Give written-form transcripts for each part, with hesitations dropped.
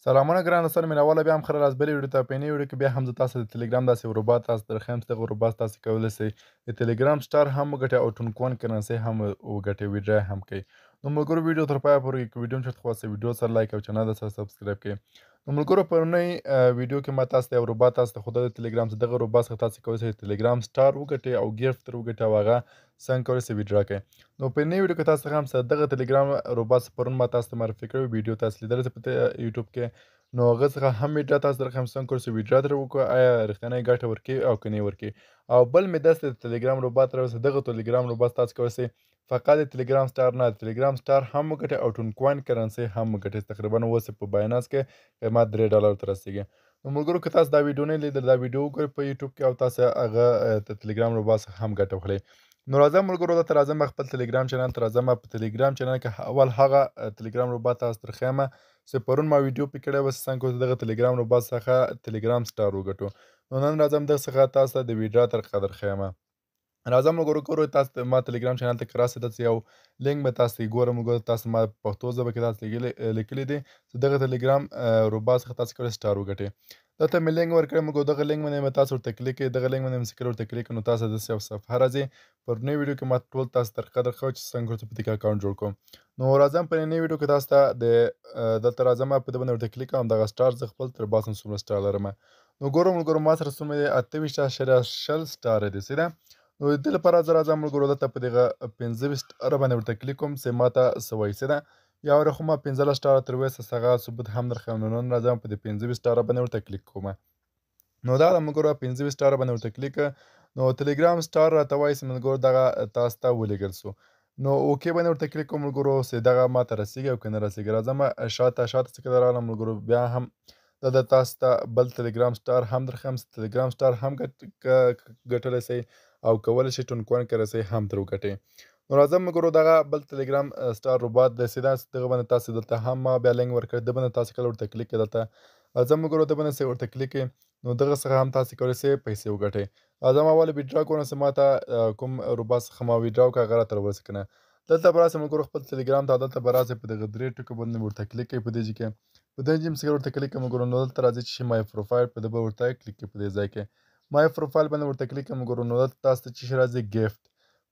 سلامونه ګرانه سر مینهواله بیا هم ښه راغلاست بلې ویډیو ته. په یونۍ ویډیو کې بیا هم زه تاسو د تلګرام داسې یو روبات تاسو ته درښیم چې دغه روبات تاسو کولی سئ د تلګرام سټار هم وګټئ او ټونکوان کرنسۍ هم وګټئ، ویډرا هم کوي. نو ملګرو ویډیو تر پایه پورې که ویډیو مو چېرته خوښه ویډیو سره لایک او چینل د سره سبسکرایب کړئ. نو ملګرو پرونۍ ویډیو کې ما تاسو ته یو روبات تاسو ته ښودلی د تلګرام څخه. دغه روبات څخه تاسو کولی سئ تلګرام سټار وګټئ او ګیفټ ترې وګټئ او هغه څنګه کولی سئ ویډرا کړئ. نو په نوې ویډیو کې تاسو ته هم دغه تلګرام روبات پرون ما تاسو ته معرفي کړی ویډیو تاسو لیدلی ده په یوټیوب کې. نو هغه څخه هم ویډرا تاسو ته درښیم څنګه کولی سئ ویډرا ترې وکړو، آیا رښتینې ګټه ورکوي او که نه یې ورکوي. او بل مې داسې د تلګرام روبات راوستی، دغه تلګرام روبات تاسو کولی سئ فقط د تلګرام سټار نه د تلګرام سټار هم وګټئ او ټونکوین کرنسۍ هم وګټئ. تقریبا اوس یې په باینانس کې قیمت $3 ته رسیږي. نو ملګرو که تاسو دا ویډیو نه لیدلې دا ویډیو وګورئ په یوټیوب کې او تاسو هغه د تلګرام روبات څخه هم ګټه واخلئ. نو راځه ملګرو دلته راځه ما خپل تلګرام چینل ته راځه. ما په تلګرام چینل کې اول هغه تلګرام روبات تاسو ته درښیمه چې پرون ما ویډیو پې کړې وه چې څنګه کولی دغه تلګرام روبات څخه تلګرام سټار وګټو. نو نن راځم دغه څخه تاسو ته د ویډرا طریقه درښیمه. راځم ملګرو ګورئ تاسو ته ما تلګرام چینل ته که راسئ دلته یو لینک به تاسو ته ګورم ملګرو تاسو ما په پښتو ژبه کې تاسو لیکلی دی چې دغه تلګرام روبات څخه تاسو کولی سټار وګټئ. دلته مې لینک ورکړی ملګرو دغه لینک باندې مې تاسو ورته کلیک کړئ. دغه لینک باندې مې چې کله ورته کلیک کړو نو تاسو ته داسې یو صفحه راځي. پرونۍ ویډیو کې ما ټول تاسو ته طریقه درښودله چې څنګه ورته په دې کې اکاونټ جوړ کړم. نو راځم په نننۍ ویډیو کې تاسو ته دلته راځم په دې باندې ورته کلیک کوم دغه سټار زه خپل ترې باسم څومره سټار لرمه. نو ګورو ملګرو ما سره څومره دی 28.20 سټاره دی څه ده. نو د دې لپاره زه راځم ملګرو دلته په دغه 25 سټاره باندې ورته کلیک کوم چې ماته څه وایي څه ده. یا ورخو ما 15 سټاره تر اوسه هغه ثبوت هم درښیم. نو نن راځم په دې 25 سټاره باندې ورته کلیک کوم. نو دا د ملګرو 15 سټاره باندې ورته کلیک نو تلګرام سټار راته وایي چې ملګرو دغه تاسو ته ولیږل سو. نو اوکې باندې ورته کلیک کوم ملګرو چې دغه ماته رسیږي او که نه رسیږي. راځم شاته چې کله راغلم ملګرو بیا هم دلته تاسو ته بل تلګرام سټار هم درښیم چې تلګرام سټار هم ګټلی سئ او کولی شئ ټونکوین کرنسۍ هم ترې وګټئ. نو راځم ملګرو دغه بل تلګرام سټار روبات داسې ده چې دغه باندې تاسو دلته هم ما بیا لینک ورکړی ده باندې تاسو کله ورته کلیک کړئ دلته راځم ملګرو ده باندې چې ورته کلیک کړئ نو دغه څخه هم تاسو کولی سئ پیسې وګټئ. راځم اول ویډرا کوم چې ماته کوم روبات څخه ما ویډرا وکړه هغه راته راورسي که نه. دلته به راسئ ملګرو خپل تلګرام ته دلته به راسئ په دغه 3 ټکو باندې ورته کلیک کړئ په دې ځای کې. په دې ځای چې ورته کلیک کړئ ملګرو نو دلته راځي چې مای پروفایل په ده به ورته کلیک کړئ په دې ځای کې. مای پروفایل باندې ورته کلیک کړئ ملګرو نو دلته تاسو ته چې شی راځي ګیفټ.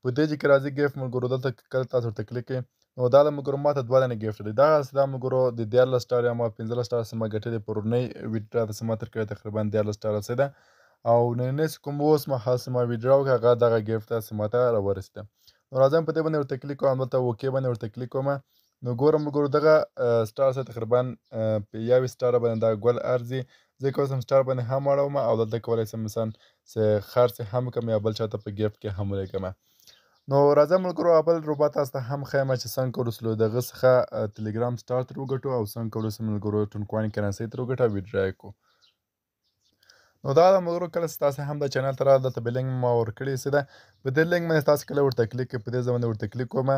په دې ځای کې راځي ګیفټ ملګرو دلته کله تاسو ورته کلیک کړئ نو دا د ملګرو ماته 2 دانې ګیفټ دی. دغسې دا ملګرو د 14 سټار یا ما 15 سټار چې ما ګټلې پرونۍ ویډرا ده چې ما ترې کړې تقریبا 14 سټاره څه ده او نننۍ چې کوم اوس مهال چې ما ویډرا وکړه هغه دغه ګیفټ ده چې ماته راورسېده. نو راځم په دې باندې ورته کلیک کوم دلته اوکې باندې ورته کلیک کوم. نو ګورم ملګرو دغه سټار څه تقریبا په 21 سټاره باندې دا ګل ارزي. زه کولی شم سټار باندې هم واړوم او دلته کولی شم مثلا چې خرڅ هم کړم یا بل چاته په ګیفټ کې هم ولیږم. نو راځه ملګرو بل روبات تاسو ته هم ښیم چې څنګه کولی سو له دغه څخه تلګرام سټار ترې وګټو او څنګه کولی سو ملګرو ټونکوین کرنسۍ ترې وګټو او ویډرا یې کړو. نو دا د ملګرو کله چې تاسو هم د چینل ته راغلل دلته به لینک ما ورکړی څه ده په دې لینک باندې تاسو کله ورته کلیک کړئ په دې ځای باندې ورته کلیک کوم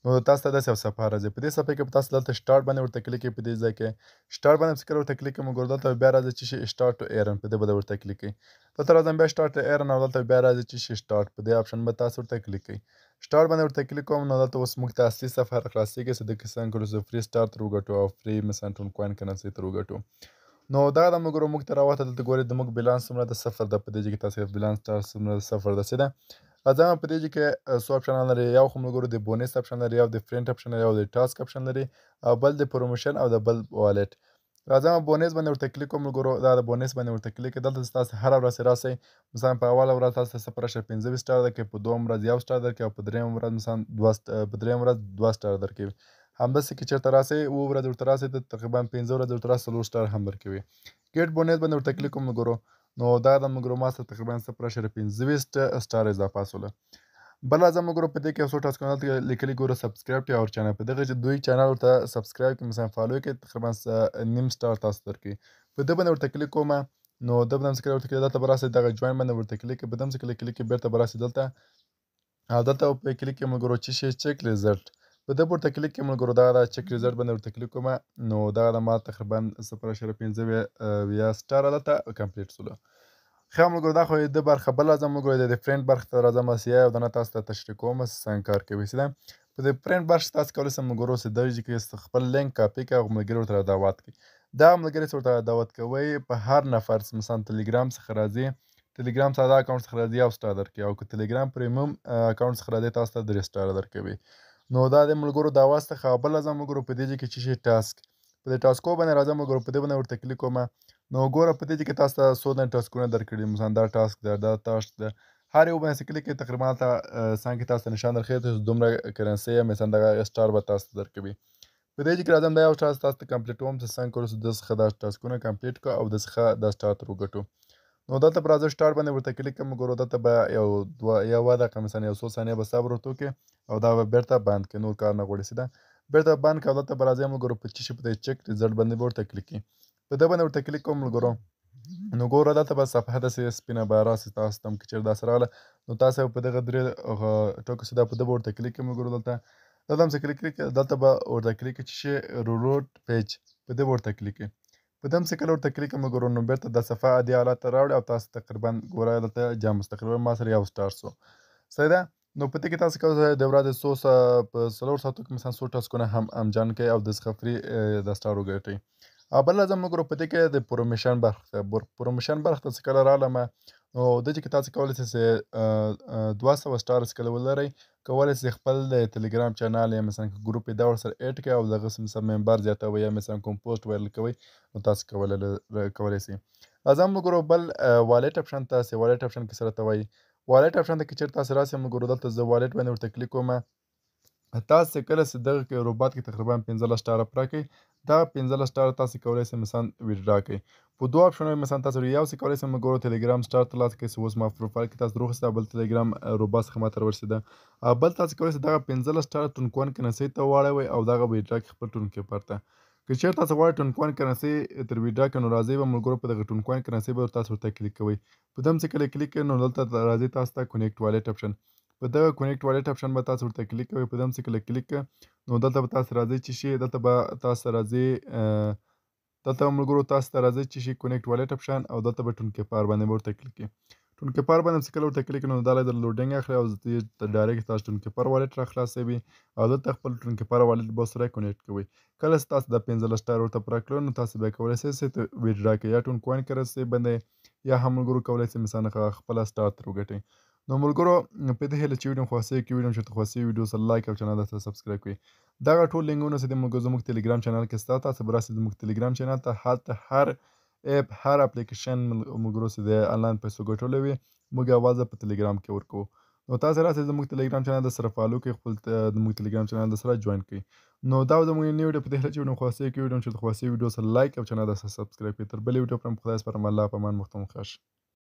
نو تاسو ته داسې یو صفحه راځي. په دې صفحه کې به تاسو دلته سټارټ باندې ورته کلیک کړئ په دې ځای کې سټارټ باندې چې کله ورته کلیک کړئ ملګرو دلته بیا راځي چې سټارټ ټو ایرن په دې باندې ورته کلیک کړئ. دلته راځم بیا سټارټ ټو ایرن او دلته بیا راځي چې سټارټ په دې آپشن باندې تاسو ورته کلیک کړئ. سټارټ باندې ورته کلیک کوم نو دلته اوس موږ ته اصلي صفحه راخلاصیږي چې دلته څنګه کولی سو فري سټار ترې وګټو او فري مثلا ټونکوین کرنسۍ ترې وګټو. نو دا د ملګرو موږ ته راوته دلته ګورئ د موږ بیلانس څومره ده 0 ده. په دې ځای کې تاسو بیلانس څومره ده 0 ده څه ده. راځم په دې ځای کې څو اپشنان لري یو خو ملګرو د بونس اپشن لري یو د فرینډ اپشن لري یو د ټاسک اپشن لري او بل د پروموشن او د بل والټ. راځم بونس باندې ورته کلیک کوم ملګرو دا د بونس باندې ورته کلیک دلته تاسو هر ورځ راسئ مثلا په اوله ورځ تاسو 0.25 سټار درکوي په دویم ورځ 1 سټار درکوي او په درېیم ورځ مثلا 2 سټار درکوي. همداسې که چېرته راسئ 7 ورځې ورته راسئ تقریبا 15 ورځې ورته راسئ 4 سټار هم درکوي. ګیټ بونس باندې ورته کلیک کوم ملګرو نو دا د ملګرو ما سره تقریبا 0.25 سټار اضافه سوله. بل راځم ملګرو په دې کې یو څو ټاسکونه دلته لیکلي ګوره سبسکرایب ټو اور چینل په دغه چې دوی چینل ورته سبسکرایب کړئ مثلا فالو یې کړئ تقریبا نیم سټار تاسو درکوي. په ده باندې ورته کلیک کوم نو ده باندې چې کله ورته کلیک دلته به راسئ دغه جوین باندې ورته کلیک کړئ په ده چې کله کلیک کړئ بېرته به راسئ دلته او دلته په کلیک کې ملګرو چې شی چک ریزلټ په ده ورته کلیک کې ملګرو دغه د چک ریزلټ باندې ورته کلیک کوم نو دغه د ما تقریبا 0.5 سټاره دلته کمپلیټ سوله. ښه ملګرو دا خو د برخه بل راځم ملګرو د فرینډ برخې ته راځم چې یو دانه تاسو ته تشریح کوم چې څنګه کار کوي څه ده. په د فرینډ برخې تاسو کولی شئ ملګرو چې دغه کې خپل لینک کاپي کړئ او ملګري ورته دعوت کړئ. دغه ملګري چې ورته دعوت کوئ په هر نفر چې مثلا تلیګرام څخه راځي، تلیګرام ساده اکاونټ څخه راځي 1 سټار درکوي او که تلیګرام پریمیوم اکاونټ څخه راځي تاسو ته 3 سټاره درکوي. نو دا د ملګرو دعوه څخه او بله زه ملګرو په دې ځای کې څه شي ټاسک په دې ټاسکو باندې راځم ملګرو په دې باندې ورته کلیک کومه. نو ګوره په دې ځای کې تاسو ته څو تنه ټاسکونه درکړي مثلا دا ټاسک ده دا ټاسک ده هر یو باندې چې کلیک کوئ تقریبا هلته څنګه تاسو ته نشان درښیي چې دومره کرنسۍ یا مثلا دغه سټار به تاسو ته درکوي. په دې کې راځم دا یو ټاسک تاسو ته کمپلیټ کوم چې څنګه کولی شو ده څخه دا ټاسکونه کمپلیټ کړو او ده څخه دا سټار ترې وګټو. نو دلته به راځه سټار باندې ورته کلیک کوم ګورو دلته به یوه دقیقه مثلا یو څو ثانیې به صبر ورته وکړې او دا به بېرته بند کړي نور کار نه غواړي سیده بېرته بند کړه او دلته به راځئ ملګرو په څه شي په دې چک ریزلټ باندې به ورته کلیک کړي. په ده باندې ورته کلیک کوم ملګرو نو ګوره دلته به صفحه داسې سپینه به راسي تاسو ته هم که چېرې داسې راغله نو تاسو په دغه درې ټکو سیده په ده به ورته کلیک کړئ ملګرو دلته هم چې کلیک کړئ دلته به ورته کلیک کړئ چې شي رولوډ پیج په ده به ورته کلیک کړئ. په ده هم چې کله ورته کلیک کړم ملګرو نو بېرته دا صفحه عادي حالت ته راوړي او تاسو تقریبا ګوره دلته جمع تقریبا ما سره 1 سټار سو. صحیح ده؟ نو په دې کې تاسو کولی شئ د ورځې په 4 ساعتو کې مثلا څو ټاسکونه هم انجام کړئ او د څخه فري د سټار وګټئ. او بل راځم ملګرو په دې کې د پروموشن برخې ته پروموشن برخې ته چې کله رالمه نو دې کې تاسو کولی شئ چې 200 سټار چې کله ولرئ کولی شئ خپل د تلیګرام چینل یا مثلا ګروپ یې دا ورسره اډ کړئ او دغسې مثلا ممبر زیاتوئ یا مثلا کوم پوسټ وایرل کوئ نو تاسو کولی شئ. راځم ملګرو بل والټ اپشن ته چې والټ اپشن کې سره ته وایي والټ اپشن ته که چېرې تاسو راسئ ملګرو دلته زه والټ باندې ورته کلیک کومه. تاسو چې کله چې دغه کې روبات کې تقریبا 15 سټاره پوره کړئ دغه 15 سټاره تاسو کولی شئ مثلا ویډرا کړئ. په دوه اپشنونو مثلا تاسو یو څه کولی شئ ملګرو تلیګرام سټار ترلاسه کړئ چې اوس ما پروفایل کې تاسو دروغ بل تلیګرام روبات څخه ماته راورسېده او بل تاسو کولی شئ دغه 15 سټاره ټونکوان کرنسۍ ته واړوئ او دغه ویډرا کړئ خپل ټونکیپر ته. که چېرې تاسو غواړئ ټونکوان کرنسۍ تر ویډرا کړئ نو راځئ به ملګرو په دغه ټونکوان کرنسۍ به تاسو ورته کلیک کوئ. په ده هم چې کله کلیک کړئ نو دلته راځئ تاسو ته کونیکټ والټ اپشن په دغه کونیکټ والټ اپشن به تاسو ورته کلیک کوئ. په ده هم چې کله کلیک کړه نو دلته به تاسو راځئ چې شي دلته به تاسو راځئ دلته به ملګرو تاسو ته راځئ چې شي کونیکټ والټ اپشن او دلته به ټونکیپر باندې به ورته کلیک کړئ. ټونکیپر باندې چې کله ورته کلیک نو دا د لوډینګ اخلي او ډایرکټ تاسو ټونکیپر والټ را خلاصوي او دلته خپل ټونکیپر والټ به سره کونیکټ کوئ. کله چې تاسو د 15 سټار ورته پوره کړو نو تاسو بیا کولی شئ چې ویډرا کړئ یا ټونکوین کرنسۍ باندې یا هم ملګرو کولی شئ مثلا خپله سټار ترې وګټئ. نو ملګرو په دې هیله چې ویډیو مو خوښ کې ویډیو چې ته خوښ ویډیو سره لایک او چینل ته سبسکرایب کړئ. دغه ټول لینکونه چې د موږ زموږ تلیګرام چینل کې شته تاسو به راسئ زموږ تلیګرام چینل ته هلته هر اپ هر اپلیکیشن ملګرو چې د انلاین پیسو ګټلو وي موږ یوازې په تلیګرام کې ورکوو. نو تاسو راسئ زموږ تلیګرام چینل د سره فالو کړئ خپل زموږ تلیګرام چینل د سره جوین کړئ. نو دا زموږ نوې ویډیو په دې هیله چې ویډیو مو خوښ کې ویډیو چې ته خوښ ویډیو سره لایک او چینل ته سبسکرایب کړئ. تر بلې ویډیو پرم خدای سپارم الله په امان مختم خوښ